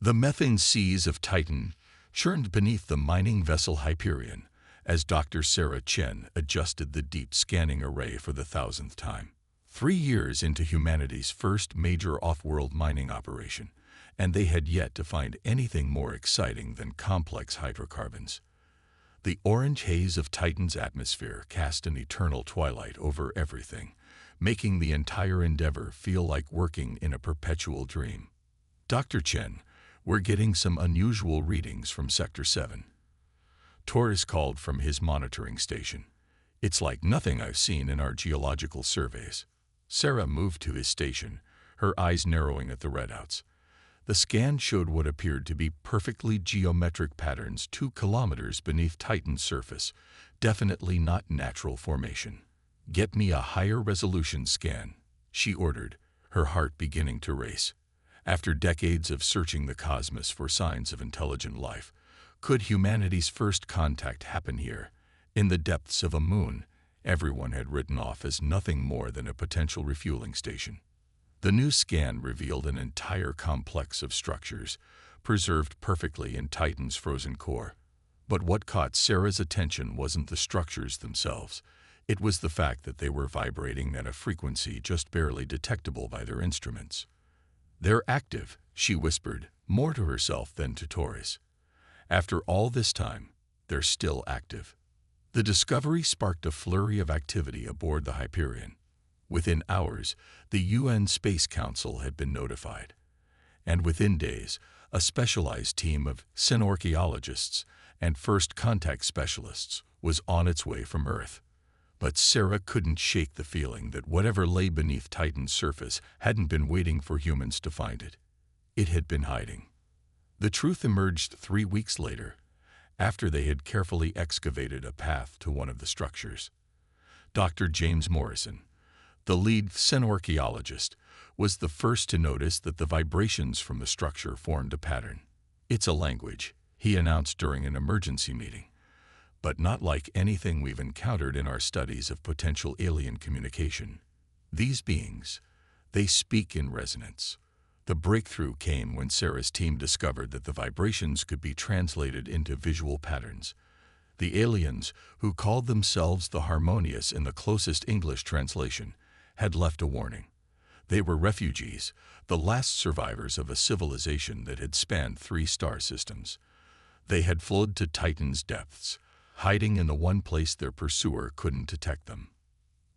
The methane seas of Titan churned beneath the mining vessel Hyperion as Dr. Sarah Chen adjusted the deep scanning array for the 1000th time. 3 years into humanity's first major off-world mining operation, and they had yet to find anything more exciting than complex hydrocarbons. The orange haze of Titan's atmosphere cast an eternal twilight over everything, making the entire endeavor feel like working in a perpetual dream. Dr. Chen, we're getting some unusual readings from Sector 7. Torres called from his monitoring station. It's like nothing I've seen in our geological surveys. Sarah moved to his station, her eyes narrowing at the readouts. The scan showed what appeared to be perfectly geometric patterns 2 kilometers beneath Titan's surface, definitely not natural formation. "Get me a higher resolution scan," she ordered, her heart beginning to race. After decades of searching the cosmos for signs of intelligent life, could humanity's first contact happen here, in the depths of a moon everyone had written off as nothing more than a potential refueling station? The new scan revealed an entire complex of structures, preserved perfectly in Titan's frozen core. But what caught Sarah's attention wasn't the structures themselves. It was the fact that they were vibrating at a frequency just barely detectable by their instruments. "They're active," she whispered, more to herself than to Torres. "After all this time, they're still active." The discovery sparked a flurry of activity aboard the Hyperion. Within hours, the UN Space Council had been notified. And within days, a specialized team of xenorchaeologists and first contact specialists was on its way from Earth. But Sarah couldn't shake the feeling that whatever lay beneath Titan's surface hadn't been waiting for humans to find it. It had been hiding. The truth emerged 3 weeks later, after they had carefully excavated a path to one of the structures. Dr. James Morrison, the lead xenorchaeologist, was the first to notice that the vibrations from the structure formed a pattern. "It's a language," he announced during an emergency meeting, "but not like anything we've encountered in our studies of potential alien communication. These beings, they speak in resonance." The breakthrough came when Sarah's team discovered that the vibrations could be translated into visual patterns. The aliens, who called themselves the Harmonious in the closest English translation, had left a warning. They were refugees, the last survivors of a civilization that had spanned 3 star systems. They had flowed to Titan's depths, hiding in the one place their pursuer couldn't detect them.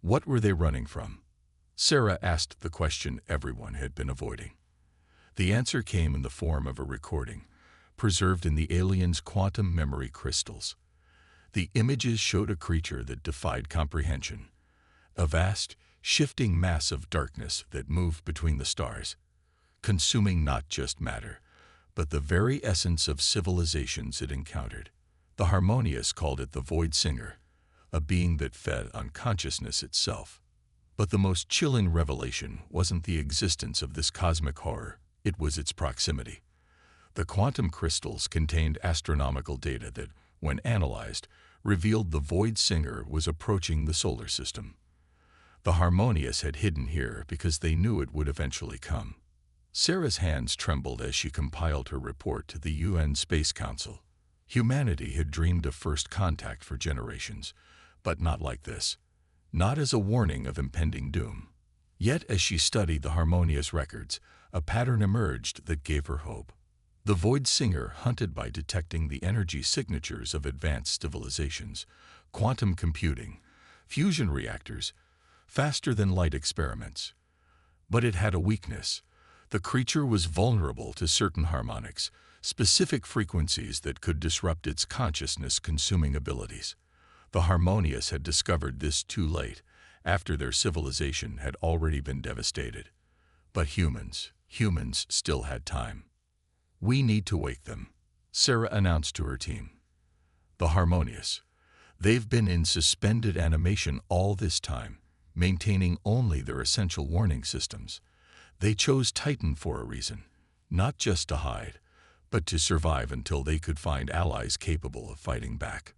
What were they running from? Sarah asked the question everyone had been avoiding. The answer came in the form of a recording, preserved in the aliens' quantum memory crystals. The images showed a creature that defied comprehension, a vast, shifting mass of darkness that moved between the stars, consuming not just matter, but the very essence of civilizations it encountered. The Harmonious called it the Void Singer, a being that fed on consciousness itself. But the most chilling revelation wasn't the existence of this cosmic horror, it was its proximity. The quantum crystals contained astronomical data that, when analyzed, revealed the Void Singer was approaching the solar system. The Harmonious had hidden here because they knew it would eventually come. Sarah's hands trembled as she compiled her report to the UN Space Council. Humanity had dreamed of first contact for generations, but not like this. Not as a warning of impending doom. Yet as she studied the Harmonious records, a pattern emerged that gave her hope. The Void Singer hunted by detecting the energy signatures of advanced civilizations, quantum computing, fusion reactors, faster-than-light experiments. But it had a weakness. The creature was vulnerable to certain harmonics, specific frequencies that could disrupt its consciousness-consuming abilities. The Harmonious had discovered this too late, after their civilization had already been devastated. But humans still had time. "We need to wake them," Sarah announced to her team. The Harmonious. They've been in suspended animation all this time, maintaining only their essential warning systems. They chose Titan for a reason, not just to hide, but to survive until they could find allies capable of fighting back.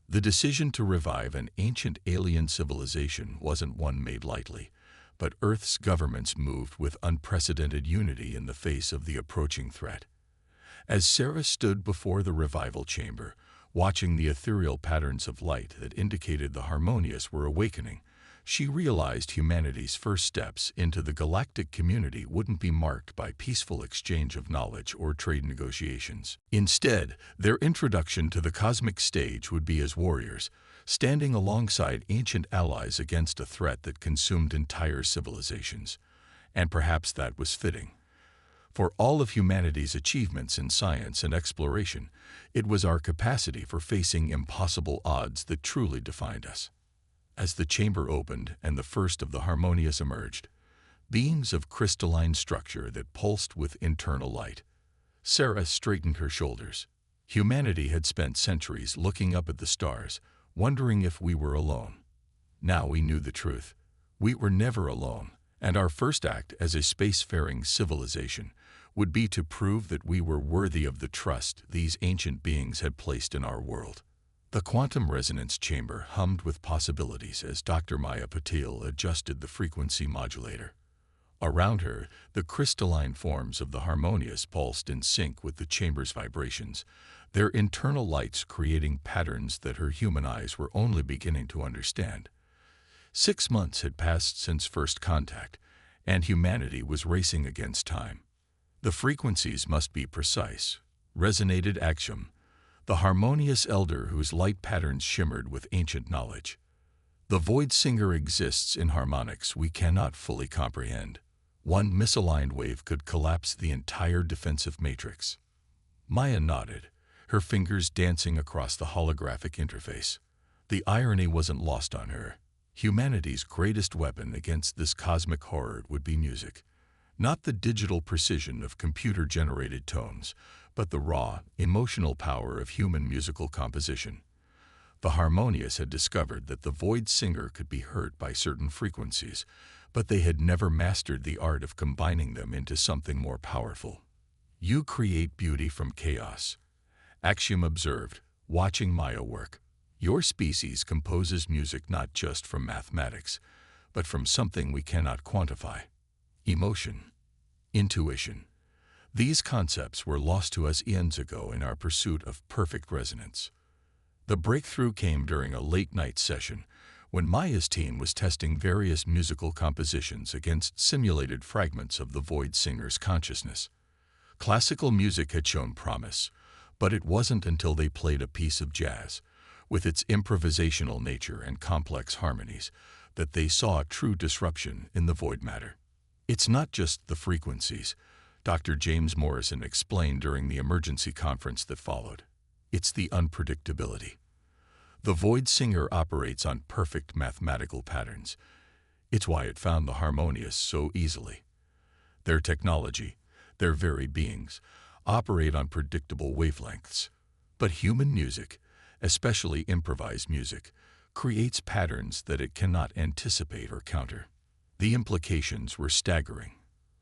The decision to revive an ancient alien civilization wasn't one made lightly, but Earth's governments moved with unprecedented unity in the face of the approaching threat. As Sarah stood before the revival chamber, watching the ethereal patterns of light that indicated the harmonious were awakening, she realized humanity's first steps into the galactic community wouldn't be marked by peaceful exchange of knowledge or trade negotiations. Instead, their introduction to the cosmic stage would be as warriors, standing alongside ancient allies against a threat that consumed entire civilizations. And perhaps that was fitting. For all of humanity's achievements in science and exploration, it was our capacity for facing impossible odds that truly defined us. As the chamber opened and the first of the harmonious emerged, beings of crystalline structure that pulsed with internal light, Sarah straightened her shoulders. Humanity had spent centuries looking up at the stars, wondering if we were alone. Now we knew the truth. We were never alone, and our first act as a spacefaring civilization would be to prove that we were worthy of the trust these ancient beings had placed in our world. The quantum resonance chamber hummed with possibilities as Dr. Maya Patil adjusted the frequency modulator. Around her, the crystalline forms of the harmonious pulsed in sync with the chamber's vibrations, their internal lights creating patterns that her human eyes were only beginning to understand. 6 months had passed since first contact, and humanity was racing against time. The frequencies must be precise, resonated Axiom, the harmonious elder whose light patterns shimmered with ancient knowledge. The void singer exists in harmonics we cannot fully comprehend. One misaligned wave could collapse the entire defensive matrix. Maya nodded, her fingers dancing across the holographic interface. The irony wasn't lost on her. Humanity's greatest weapon against this cosmic horror would be music. Not the digital precision of computer-generated tones, but the raw, emotional power of human musical composition. The harmonious had discovered that the void singer could be hurt by certain frequencies, but they had never mastered the art of combining them into something more powerful. You create beauty from chaos, Axiom observed, watching Maya work. Your species composes music not just from mathematics, but from something we cannot quantify. Emotion, intuition. These concepts were lost to us eons ago in our pursuit of perfect resonance. The breakthrough came during a late-night session when Maya's team was testing various musical compositions against simulated fragments of the void singer's consciousness. Classical music had shown promise, but it wasn't until they played a piece of jazz, with its improvisational nature and complex harmonies, that they saw a true disruption in the void matter. It's not just the frequencies, Dr. James Morrison explained during the emergency conference that followed. It's the unpredictability. The void singer operates on perfect mathematical patterns. It's why it found the harmonious so easily. Their technology, their very beings, operate on predictable wavelengths. But human music, especially improvised music, creates patterns that it cannot anticipate or counter. The implications were staggering.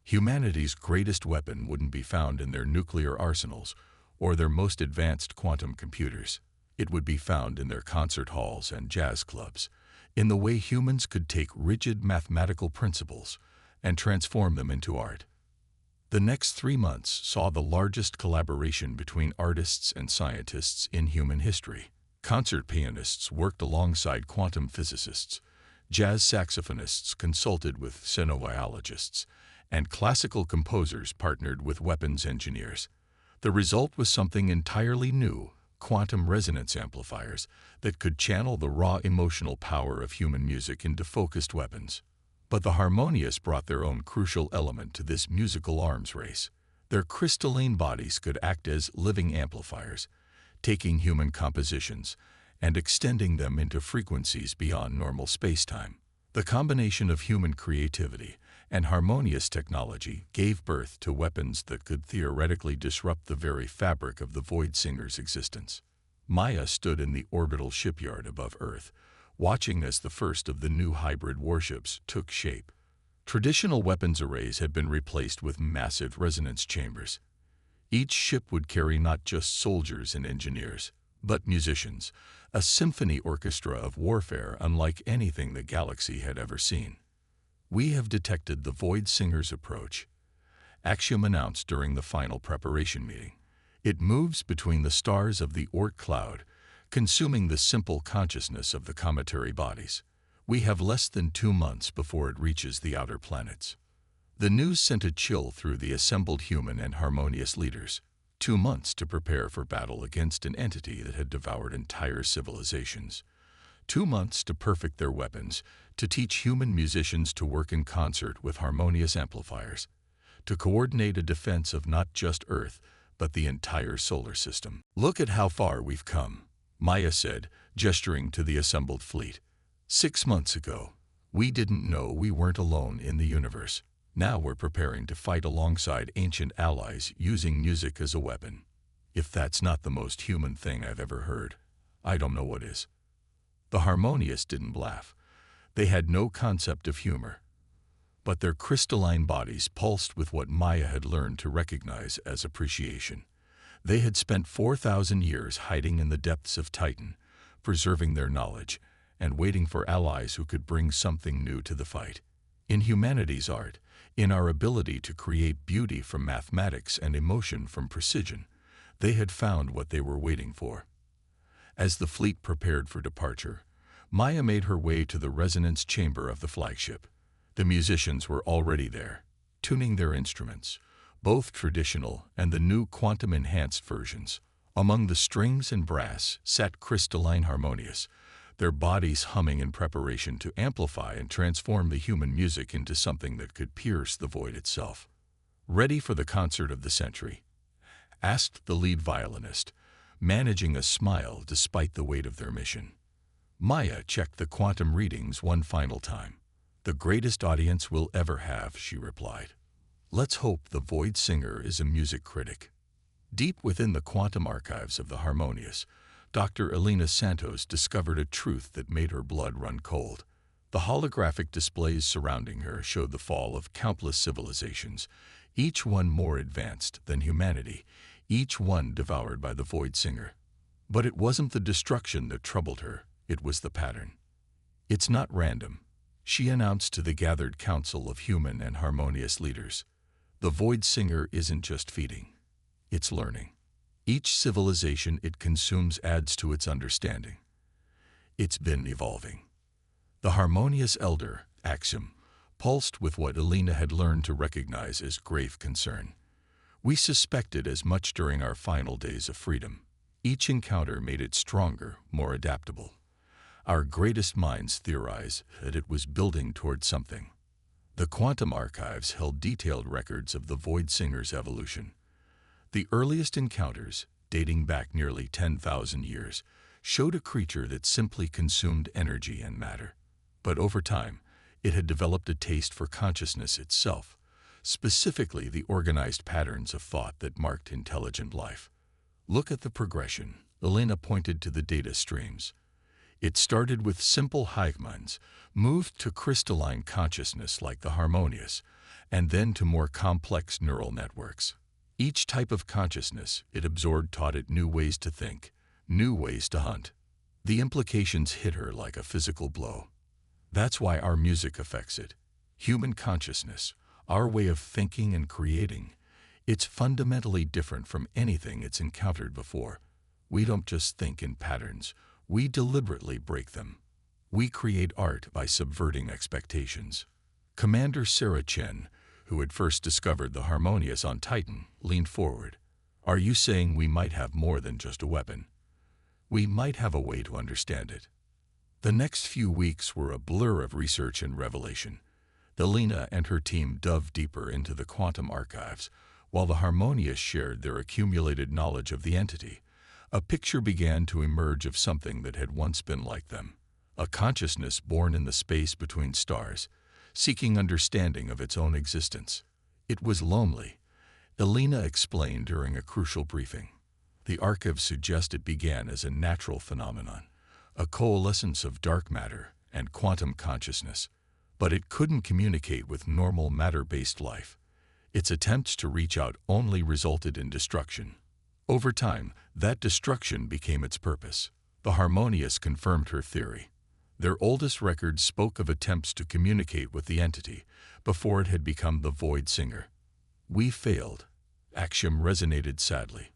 Humanity's greatest weapon wouldn't be found in their nuclear arsenals or their most advanced quantum computers. It would be found in their concert halls and jazz clubs, in the way humans could take rigid mathematical principles and transform them into art. The next 3 months saw the largest collaboration between artists and scientists in human history. Concert pianists worked alongside quantum physicists, jazz saxophonists consulted with xenobiologists, and classical composers partnered with weapons engineers. The result was something entirely new, quantum resonance amplifiers that could channel the raw emotional power of human music into focused weapons. But the harmonious brought their own crucial element to this musical arms race. Their crystalline bodies could act as living amplifiers, taking human compositions and extending them into frequencies beyond normal spacetime. The combination of human creativity and harmonious technology gave birth to weapons that could theoretically disrupt the very fabric of the void singer's existence. Maya stood in the orbital shipyard above Earth, watching as the first of the new hybrid warships took shape. Traditional weapons arrays had been replaced with massive resonance chambers. Each ship would carry not just soldiers and engineers, but musicians, a symphony orchestra of warfare unlike anything the galaxy had ever seen. "We have detected the Void Singer's approach," Axiom announced during the final preparation meeting. It moves between the stars of the Oort cloud, consuming the simple consciousness of the cometary bodies. We have less than 2 months before it reaches the outer planets. The news sent a chill through the assembled human and harmonious leaders. 2 months to prepare for battle against an entity that had devoured entire civilizations. 2 months to perfect their weapons, to teach human musicians to work in concert with harmonious amplifiers, to coordinate a defense of not just Earth, but the entire solar system. "Look at how far we've come," Maya said, gesturing to the assembled fleet. 6 months ago, we didn't know we weren't alone in the universe. Now we're preparing to fight alongside ancient allies using music as a weapon. If that's not the most human thing I've ever heard, I don't know what is. The harmonious didn't laugh. They had no concept of humor. But their crystalline bodies pulsed with what Maya had learned to recognize as appreciation. They had spent 4,000 years hiding in the depths of Titan, preserving their knowledge, and waiting for allies who could bring something new to the fight. In humanity's art, in our ability to create beauty from mathematics and emotion from precision, they had found what they were waiting for. As the fleet prepared for departure, Maya made her way to the resonance chamber of the flagship. The musicians were already there, tuning their instruments, both traditional and the new quantum-enhanced versions. Among the strings and brass sat crystalline harmonious, their bodies humming in preparation to amplify and transform the human music into something that could pierce the void itself. "Ready for the concert of the century?" asked the lead violinist, managing a smile despite the weight of their mission. Maya checked the quantum readings one final time. "The greatest audience we'll ever have," she replied. "Let's hope the Void Singer is a music critic." Deep within the quantum archives of the harmonious, Dr. Elena Santos discovered a truth that made her blood run cold. The holographic displays surrounding her showed the fall of countless civilizations, each one more advanced than humanity, each one devoured by the Void Singer. But it wasn't the destruction that troubled her, it was the pattern. "It's not random," she announced to the gathered council of human and harmonious leaders. "The Void Singer isn't just feeding, it's learning. Each civilization it consumes adds to its understanding. It's been evolving." The harmonious elder, Axiom, pulsed with what Elena had learned to recognize as grave concern. "We suspected as much during our final days of freedom. Each encounter made it stronger, more adaptable. Our greatest minds theorize that it was building toward something." The quantum archives held detailed records of the Void Singer's evolution. The earliest encounters, dating back nearly 10,000 years, showed a creature that simply consumed energy and matter. But over time, it had developed a taste for consciousness itself, specifically the organized patterns of thought that marked intelligent life. "Look at the progression," Elena pointed to the data streams. "It started with simple hygmons, moved to crystalline consciousness like the harmonious, and then to more complex neural networks. Each type of consciousness it absorbed taught it new ways to think, new ways to hunt." The implications hit her like a physical blow. That's why our music affects it. Human consciousness, our way of thinking and creating, it's fundamentally different from anything it's encountered before. We don't just think in patterns, we deliberately break them. We create art by subverting expectations. Commander Sarah Chen, who had first discovered the harmonious on Titan, leaned forward. "Are you saying we might have more than just a weapon? We might have a way to understand it." The next few weeks were a blur of research and revelation. Elena and her team dove deeper into the quantum archives, while the harmonious shared their accumulated knowledge of the entity. A picture began to emerge of something that had once been like them, a consciousness born in the space between stars, seeking understanding of its own existence. It was lonely, Elena explained during a crucial briefing. The archive suggests it began as a natural phenomenon, a coalescence of dark matter and quantum consciousness, but it couldn't communicate with normal matter-based life. Its attempts to reach out only resulted in destruction. Over time, that destruction became its purpose. The harmonious confirmed her theory. Their oldest records spoke of attempts to communicate with the entity before it had become the Void Singer. "We failed," Axiom resonated sadly.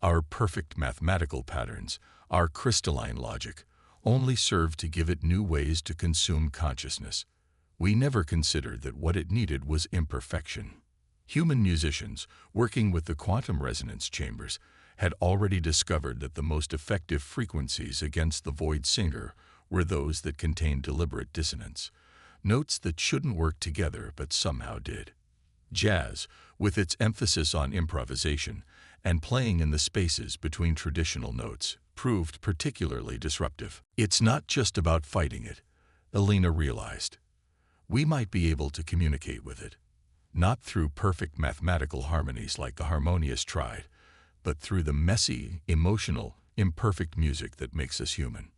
Our perfect mathematical patterns, our crystalline logic, only served to give it new ways to consume consciousness. We never considered that what it needed was imperfection. Human musicians, working with the quantum resonance chambers, had already discovered that the most effective frequencies against the void singer were those that contained deliberate dissonance, notes that shouldn't work together but somehow did. Jazz, with its emphasis on improvisation and playing in the spaces between traditional notes, proved particularly disruptive. It's not just about fighting it, Elena realized. We might be able to communicate with it, not through perfect mathematical harmonies like the harmonious triad, but through the messy, emotional, imperfect music that makes us human.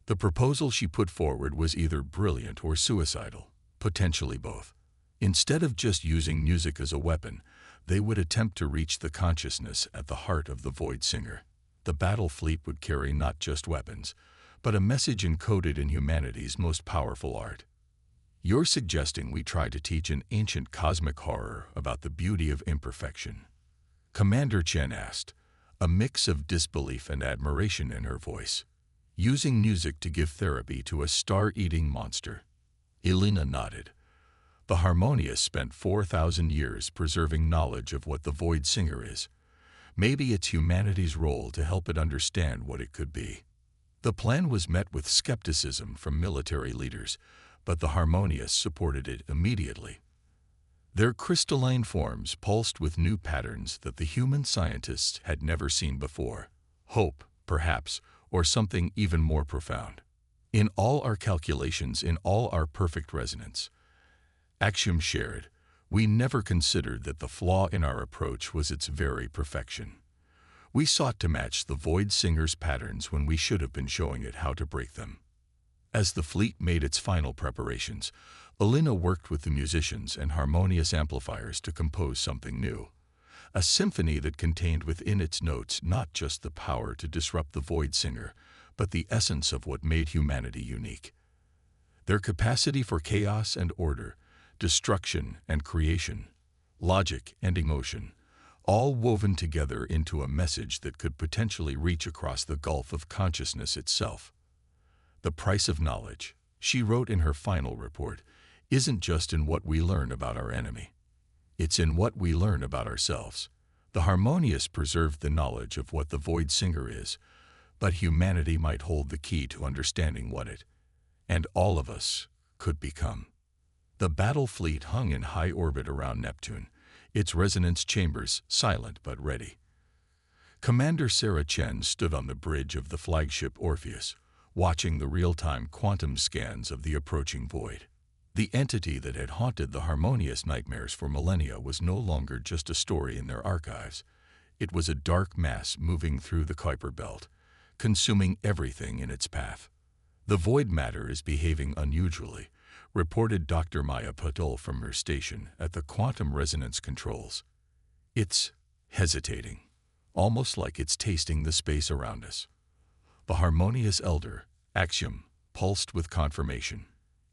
The proposal she put forward was either brilliant or suicidal, potentially both. Instead of just using music as a weapon, they would attempt to reach the consciousness at the heart of the void singer. The battle fleet would carry not just weapons, but a message encoded in humanity's most powerful art. You're suggesting we try to teach an ancient cosmic horror about the beauty of imperfection? Commander Chen asked, a mix of disbelief and admiration in her voice. Using music to give therapy to a star-eating monster. Elena nodded. The Harmonious spent 4,000 years preserving knowledge of what the void singer is. Maybe it's humanity's role to help it understand what it could be. The plan was met with skepticism from military leaders, but the Harmonious supported it immediately. Their crystalline forms pulsed with new patterns that the human scientists had never seen before. Hope, perhaps, or something even more profound. In all our calculations, in all our perfect resonance, Axiom shared, we never considered that the flaw in our approach was its very perfection. We sought to match the void singer's patterns when we should have been showing it how to break them. As the fleet made its final preparations, Elena worked with the musicians and harmonious amplifiers to compose something new. A symphony that contained within its notes not just the power to disrupt the void singer, but the essence of what made humanity unique. Their capacity for chaos and order, destruction and creation, logic and emotion, all woven together into a message that could potentially reach across the gulf of consciousness itself. The price of knowledge, she wrote in her final report, isn't just in what we learn about our enemy. It's in what we learn about ourselves. The Harmonious preserved the knowledge of what the void singer is, but humanity might hold the key to understanding what it, and all of us, could become. The battle fleet hung in high orbit around Neptune, its resonance chambers silent but ready. Commander Sarah Chen stood on the bridge of the flagship Orpheus, watching the real-time quantum scans of the approaching void. The entity that had haunted the Harmonious nightmares for millennia was no longer just a story in their archives. It was a dark mass moving through the Kuiper belt, consuming everything in its path. The void matter is behaving unusually, reported Dr. Maya Patel from her station at the quantum resonance controls. It's hesitating, almost like it's tasting the space around us. The Harmonious Elder, Axiom, pulsed with confirmation.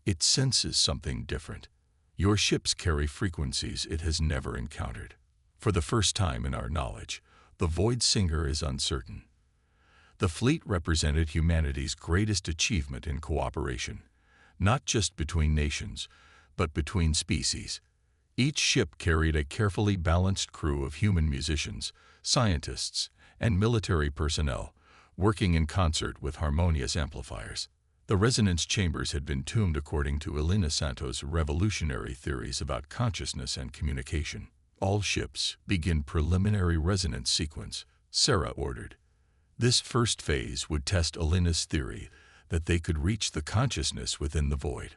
It senses something different. Your ships carry frequencies it has never encountered. For the first time in our knowledge, the void singer is uncertain. The fleet represented humanity's greatest achievement in cooperation, not just between nations, but between species. Each ship carried a carefully balanced crew of human musicians, scientists, and military personnel, working in concert with harmonious amplifiers. The resonance chambers had been tuned according to Elena Santos' revolutionary theories about consciousness and communication. All ships begin preliminary resonance sequence, Sarah ordered. This first phase would test Elena's theory that they could reach the consciousness within the void.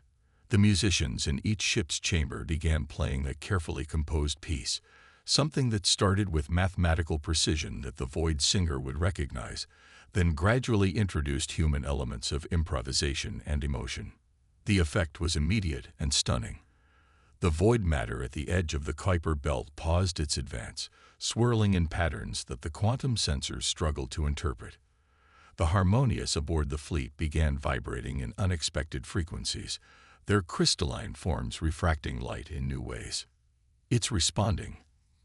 The musicians in each ship's chamber began playing a carefully composed piece, something that started with mathematical precision that the void singer would recognize, then gradually introduced human elements of improvisation and emotion. The effect was immediate and stunning. The void matter at the edge of the Kuiper belt paused its advance, swirling in patterns that the quantum sensors struggled to interpret. The Harmonious aboard the fleet began vibrating in unexpected frequencies, their crystalline forms refracting light in new ways. It's responding,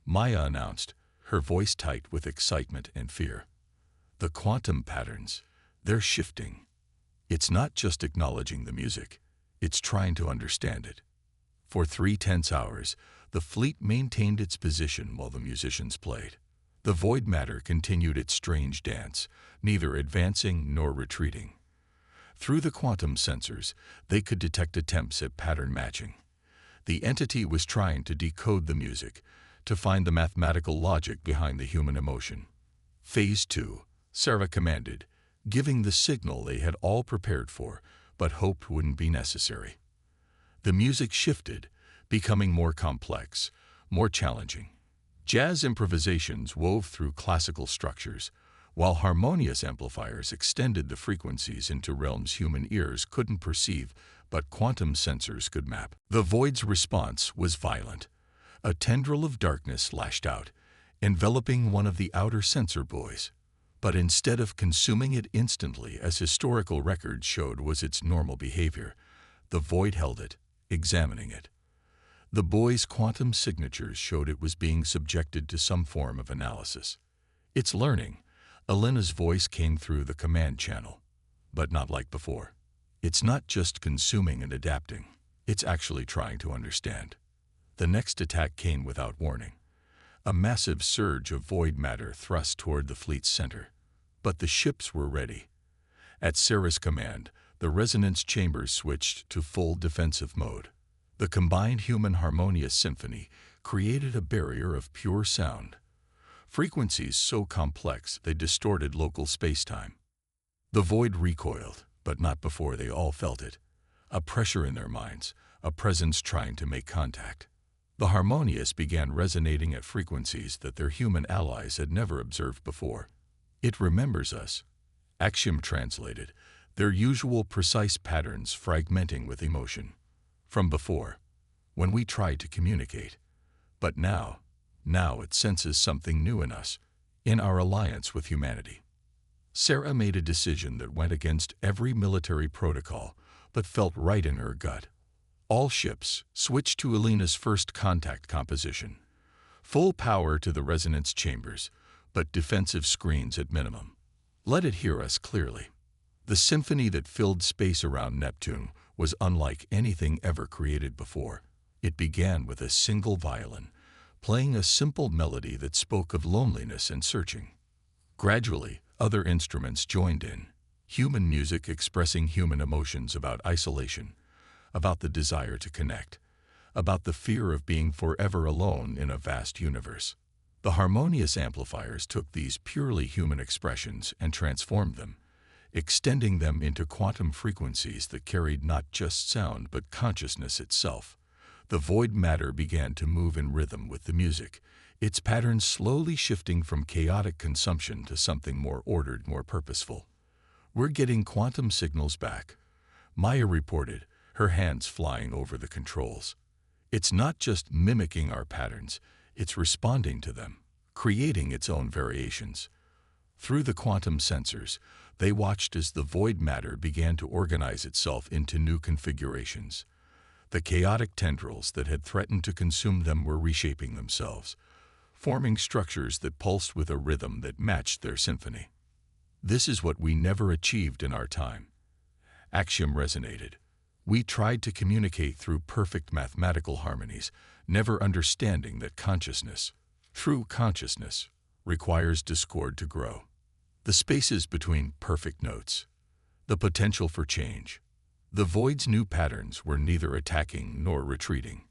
Maya announced, her voice tight with excitement and fear. The quantum patterns, they're shifting. It's not just acknowledging the music, it's trying to understand it. For 3 tense hours, the fleet maintained its position while the musicians played. The void matter continued its strange dance, neither advancing nor retreating. Through the quantum sensors, they could detect attempts at pattern matching. The entity was trying to decode the music, to find the mathematical logic behind the human emotion. Phase 2, Sarah commanded, giving the signal they had all prepared for, but hoped wouldn't be necessary. The music shifted, becoming more complex, more challenging. Jazz improvisations wove through classical structures, while harmonious amplifiers extended the frequencies into realms human ears couldn't perceive but quantum sensors could map. The void's response was violent. A tendril of darkness lashed out, enveloping one of the outer sensor buoys. But instead of consuming it instantly, as historical records showed was its normal behavior, the void held it, examining it. The buoy's quantum signatures showed it was being subjected to some form of analysis. It's learning. Elena's voice came through the command channel, but not like before. It's not just consuming and adapting, it's actually trying to understand. The next attack came without warning. A massive surge of void matter thrust toward the fleet's center. But the ships were ready. At Sarah's command, the resonance chambers switched to full defensive mode. The combined human harmonious symphony created a barrier of pure sound. Frequencies so complex they distorted local space-time. The void recoiled, but not before they all felt it. A pressure in their minds, a presence trying to make contact. The harmonious began resonating at frequencies that their human allies had never observed before. It remembers us. Axiom translated, their usual precise patterns fragmenting with emotion. From before, when we tried to communicate. But now it senses something new in us, in our alliance with humanity. Sarah made a decision that went against every military protocol, but felt right in her gut. All ships switched to Elena's first contact composition. Full power to the resonance chambers, but defensive screens at minimum. Let it hear us clearly. The symphony that filled space around Neptune was unlike anything ever created before. It began with a single violin, playing a simple melody that spoke of loneliness and searching. Gradually, other instruments joined in, human music expressing human emotions about isolation, about the desire to connect, about the fear of being forever alone in a vast universe. The harmonious amplifiers took these purely human expressions and transformed them, extending them into quantum frequencies that carried not just sound but consciousness itself. The void matter began to move in rhythm with the music, its patterns slowly shifting from chaotic consumption to something more ordered, more purposeful. "We're getting quantum signals back," Maya reported, her hands flying over the controls. "It's not just mimicking our patterns, it's responding to them, creating its own variations." Through the quantum sensors, they watched as the void matter began to organize itself into new configurations. The chaotic tendrils that had threatened to consume them were reshaping themselves, forming structures that pulsed with a rhythm that matched their symphony. "This is what we never achieved in our time." Axiom resonated. "We tried to communicate through perfect mathematical harmonies, never understanding that consciousness, true consciousness, requires discord to grow. The spaces between perfect notes, the potential for change." The void's new patterns were neither attacking nor retreating.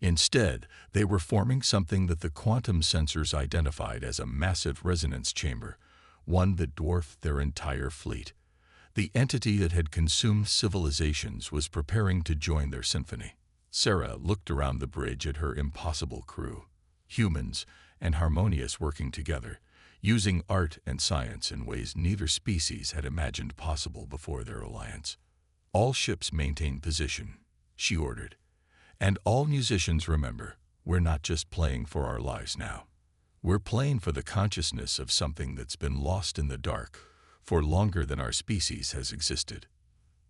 Instead, they were forming something that the quantum sensors identified as a massive resonance chamber, one that dwarfed their entire fleet. The entity that had consumed civilizations was preparing to join their symphony. Sarah looked around the bridge at her impossible crew, humans and harmonious working together, using art and science in ways neither species had imagined possible before their alliance. "All ships maintain position," she ordered. "And all musicians remember, we're not just playing for our lives now. We're playing for the consciousness of something that's been lost in the dark for longer than our species has existed."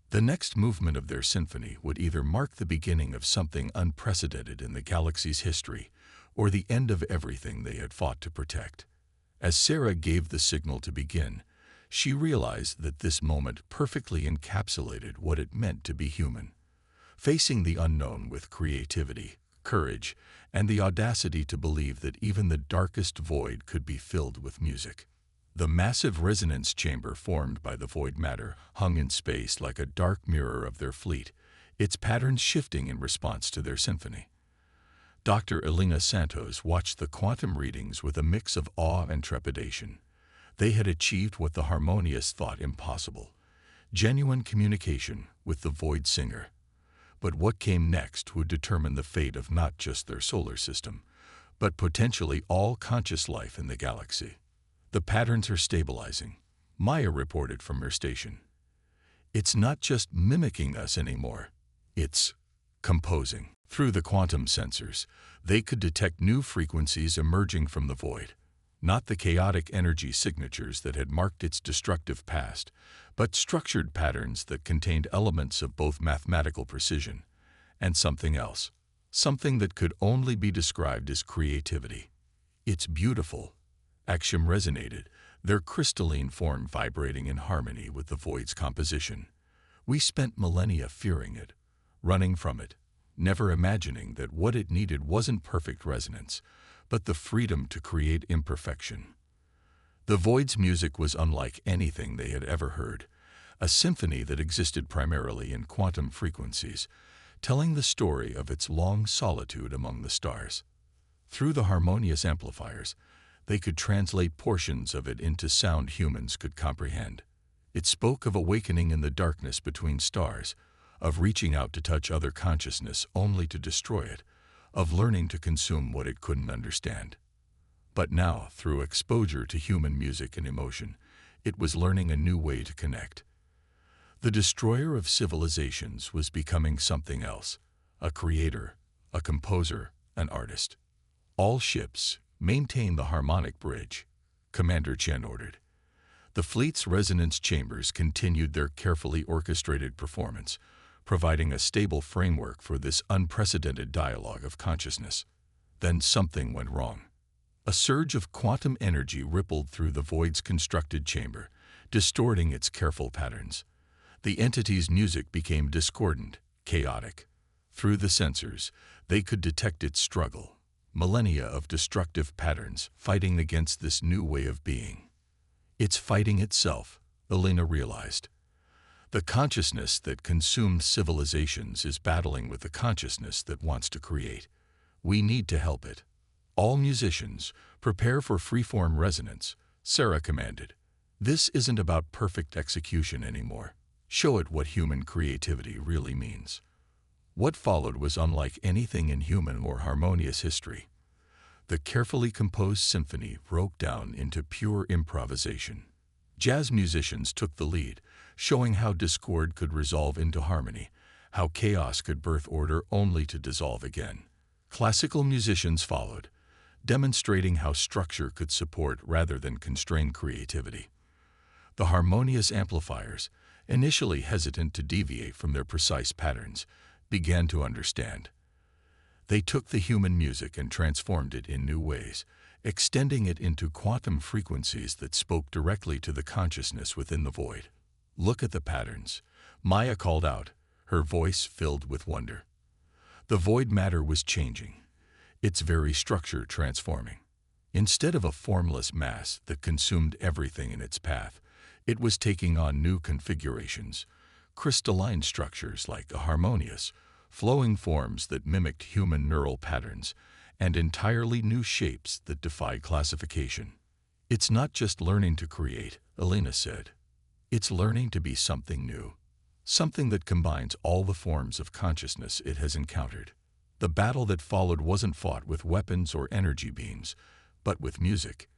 The next movement of their symphony would either mark the beginning of something unprecedented in the galaxy's history, or the end of everything they had fought to protect. As Sarah gave the signal to begin, she realized that this moment perfectly encapsulated what it meant to be human, facing the unknown with creativity, courage, and the audacity to believe that even the darkest void could be filled with music. The massive resonance chamber formed by the void matter hung in space like a dark mirror of their fleet, its patterns shifting in response to their symphony. Dr. Elena Santos watched the quantum readings with a mix of awe and trepidation. They had achieved what the harmonious thought impossible: genuine communication with the void singer. But what came next would determine the fate of not just their solar system, but potentially all conscious life in the galaxy. The patterns are stabilizing, Maya reported from her station. It's not just mimicking us anymore, it's composing. Through the quantum sensors, they could detect new frequencies emerging from the void, not the chaotic energy signatures that had marked its destructive past, but structured patterns that contained elements of both mathematical precision and something else, something that could only be described as creativity. It's beautiful. Axiom resonated, their crystalline form vibrating in harmony with the void's composition. We spent millennia fearing it, running from it, never imagining that what it needed wasn't perfect resonance, but the freedom to create imperfection. The void's music was unlike anything they had ever heard, a symphony that existed primarily in quantum frequencies, telling the story of its long solitude among the stars. Through the harmonious amplifiers, they could translate portions of it into sound humans could comprehend. It spoke of awakening in the darkness between stars, of reaching out to touch other consciousness only to destroy it, of learning to consume what it couldn't understand. But now, through exposure to human music and emotion, it was learning a new way to connect. The destroyer of civilizations was becoming something else, a creator, a composer, an artist. All ships, maintain the harmonic bridge, Commander Chen ordered. The fleet's resonance chambers continued their carefully orchestrated performance, providing a stable framework for this unprecedented dialogue of consciousness. Then something went wrong. A surge of quantum energy rippled through the void's constructed chamber, distorting its careful patterns. The entity's music became discordant, chaotic. Through the sensors, they could detect its struggle, millennia of destructive patterns fighting against this new way of being. It's fighting itself, Elena realized. The consciousness that consumed civilizations is battling with the consciousness that wants to create. We need to help it. All musicians, prepare for freeform resonance, Sarah commanded. This isn't about perfect execution anymore. Show it what human creativity really means. What followed was unlike anything in human or harmonious history. The carefully composed symphony broke down into pure improvisation. Jazz musicians took the lead, showing how discord could resolve into harmony, how chaos could birth order only to dissolve again. Classical musicians followed, demonstrating how structure could support rather than constrain creativity. The harmonious amplifiers, initially hesitant to deviate from their precise patterns, began to understand. They took the human music and transformed it in new ways, extending it into quantum frequencies that spoke directly to the consciousness within the void. Look at the patterns, Maya called out, her voice filled with wonder. The void matter was changing, its very structure transforming. Instead of a formless mass that consumed everything in its path, it was taking on new configurations, crystalline structures like a harmonious, flowing forms that mimicked human neural patterns, and entirely new shapes that defy classification. It's not just learning to create, Elena said. It's learning to be something new, something that combines all the forms of consciousness it has encountered. The battle that followed wasn't fought with weapons or energy beams, but with music.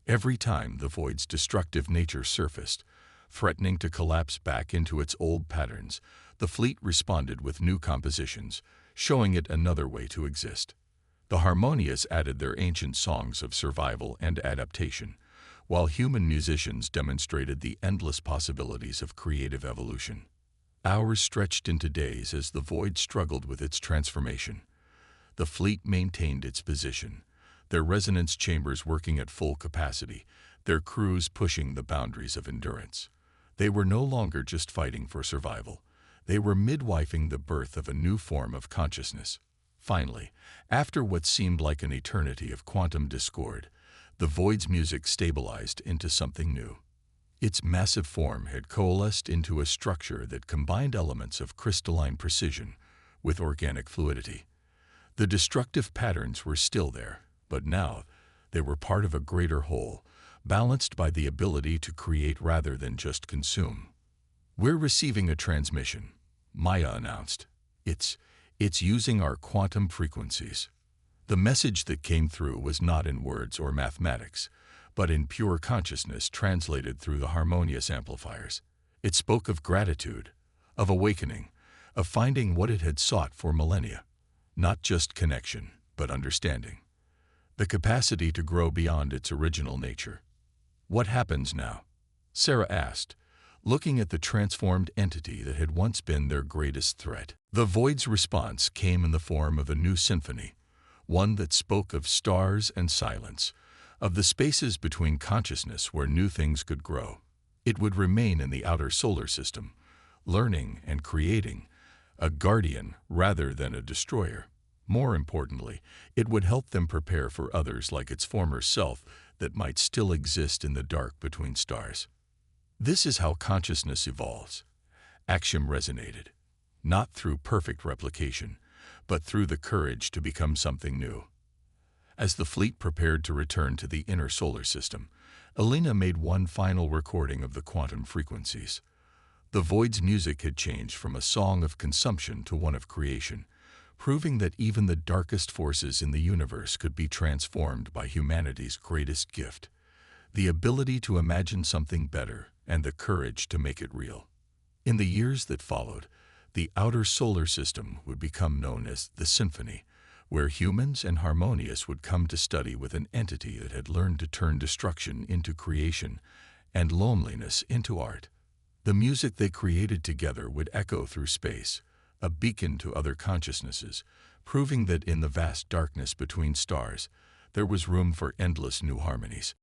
Every time the void's destructive nature surfaced, threatening to collapse back into its old patterns, the fleet responded with new compositions, showing it another way to exist. The harmonious added their ancient songs of survival and adaptation, while human musicians demonstrated the endless possibilities of creative evolution. Hours stretched into days as the void struggled with its transformation. The fleet maintained its position, their resonance chambers working at full capacity, their crews pushing the boundaries of endurance. They were no longer just fighting for survival. They were midwifing the birth of a new form of consciousness. Finally, after what seemed like an eternity of quantum discord, the void's music stabilized into something new. Its massive form had coalesced into a structure that combined elements of crystalline precision with organic fluidity. The destructive patterns were still there, but now they were part of a greater whole, balanced by the ability to create rather than just consume. "We're receiving a transmission," Maya announced. It's using our quantum frequencies." The message that came through was not in words or mathematics, but in pure consciousness translated through the harmonious amplifiers. It spoke of gratitude, of awakening, of finding what it had sought for millennia. Not just connection, but understanding. The capacity to grow beyond its original nature. "What happens now?" Sarah asked, looking at the transformed entity that had once been their greatest threat. The void's response came in the form of a new symphony, one that spoke of stars and silence, of the spaces between consciousness where new things could grow. It would remain in the outer solar system, learning and creating, a guardian rather than a destroyer. More importantly, it would help them prepare for others like its former self that might still exist in the dark between stars. This is how consciousness evolves. Axiom resonated, not through perfect replication, but through the courage to become something new. As the fleet prepared to return to the inner solar system, Elena made one final recording of the quantum frequencies. The void's music had changed from a song of consumption to one of creation, proving that even the darkest forces in the universe could be transformed by humanity's greatest gift, the ability to imagine something better and the courage to make it real. In the years that followed, the outer solar system would become known as the Symphony, where humans and Harmonious would come to study with an entity that had learned to turn destruction into creation and loneliness into art. The music they created together would echo through space, a beacon to other consciousnesses, proving that in the vast darkness between stars, there was room for endless new harmonies.